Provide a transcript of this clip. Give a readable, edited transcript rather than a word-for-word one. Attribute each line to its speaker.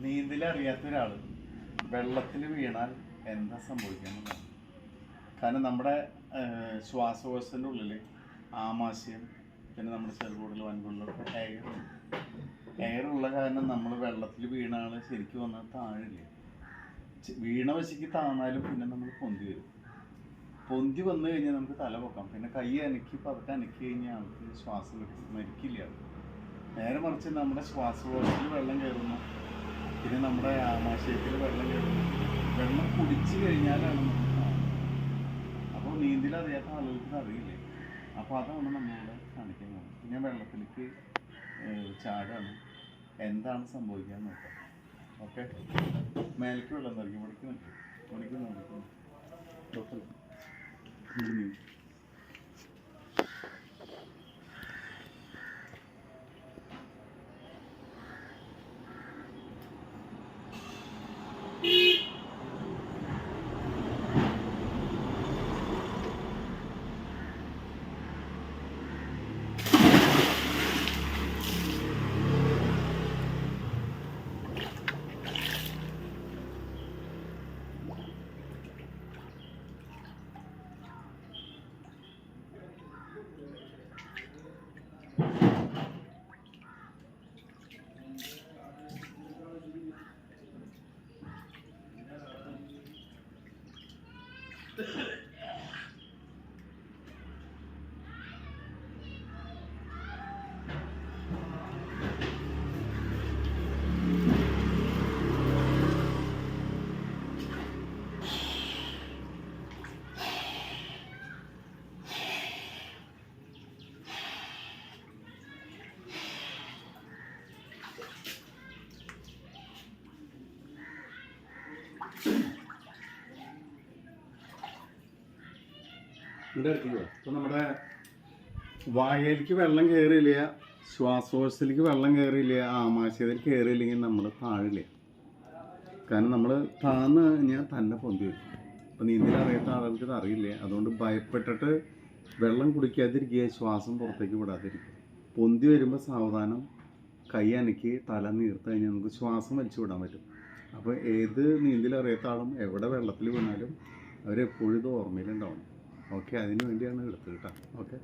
Speaker 1: നീന്തലറിയാത്ത ഒരാൾ വെള്ളത്തിൽ വീണാൽ എന്താ സംഭവിക്കാന്നുള്ളതാണ്. കാരണം നമ്മുടെ ശ്വാസകോശത്തിൻ്റെ ഉള്ളിൽ ആമാശയം, പിന്നെ നമ്മുടെ ചെറുകൂടിൽ വൻകുള്ളിലൊക്കെ എയർ ഉള്ള കാരണം നമ്മൾ വെള്ളത്തിൽ വീണ ആൾ ശരിക്കും വന്നാൽ താഴില്ല. വീണ വശയ്ക്ക് താന്നാലും പിന്നെ നമ്മൾ പൊന്തി വരും. പൊന്തി വന്നു കഴിഞ്ഞാൽ നമുക്ക് തല പൊക്കാം, പിന്നെ കൈ അനക്കി പതുക്കെ അനക്കി കഴിഞ്ഞാൽ ആൾക്ക് ശ്വാസം കിട്ടും, മരിക്കില്ല. നേരെ മറിച്ച് നമ്മുടെ ശ്വാസകോശത്തിൽ വെള്ളം കയറുന്നു, പിന്നെ നമ്മുടെ ആമാശയത്തിൽ വെള്ളം കയറുന്നു. വെള്ളം കുടിച്ചു കഴിഞ്ഞാലാണ് നമുക്ക് കാണുന്നത്. അപ്പോൾ നീന്തലറിയാത്ത ആളുകൾക്ക് അറിയില്ലേ. അപ്പോൾ അതാണ് നമ്മളിവിടെ കാണിക്കാൻ പോകുന്നത്. പിന്നെ വെള്ളത്തിലേക്ക് ചാടാണ്, എന്താണ് സംഭവിക്കാൻ നോക്കാം. ഓക്കെ, മേലേക്ക് വെള്ളം നിറയ്ക്കും, പഠിക്കുന്നുണ്ട് ഡോക്ടർ. ഇപ്പോൾ നമ്മുടെ വായയിലേക്ക് വെള്ളം കയറിയില്ല, ശ്വാസകോശത്തിലേക്ക് വെള്ളം കയറിയില്ല, ആമാശയത്തിൽ കയറിയില്ലെങ്കിൽ നമ്മൾ താഴില്ല. കാരണം നമ്മൾ താന്ന് കഴിഞ്ഞാൽ തന്നെ പൊന്തി വരും. അപ്പോൾ നീന്തലറിയാത്ത ആളുകൾക്ക് ഇത് അറിയില്ല. അതുകൊണ്ട് ഭയപ്പെട്ടിട്ട് വെള്ളം കുടിക്കാതിരിക്കുക, ശ്വാസം പുറത്തേക്ക് വിടാതിരിക്കുക. പൊന്തി വരുമ്പോൾ സാവധാനം കൈ അനക്കി തല നീർത്ത് കഴിഞ്ഞാൽ നമുക്ക് ശ്വാസം വലിച്ചു വിടാൻ പറ്റും. അപ്പോൾ ഏത് നീന്തലറിയാത്ത ആളും എവിടെ വെള്ളത്തിൽ വീണാലും അവരെപ്പോഴും ഇത് ഓർമ്മയിലുണ്ടാവണം. ഓക്കെ, അതിന് വേണ്ടിയാണ് എടുത്തത് കേട്ടോ. ഓക്കെ.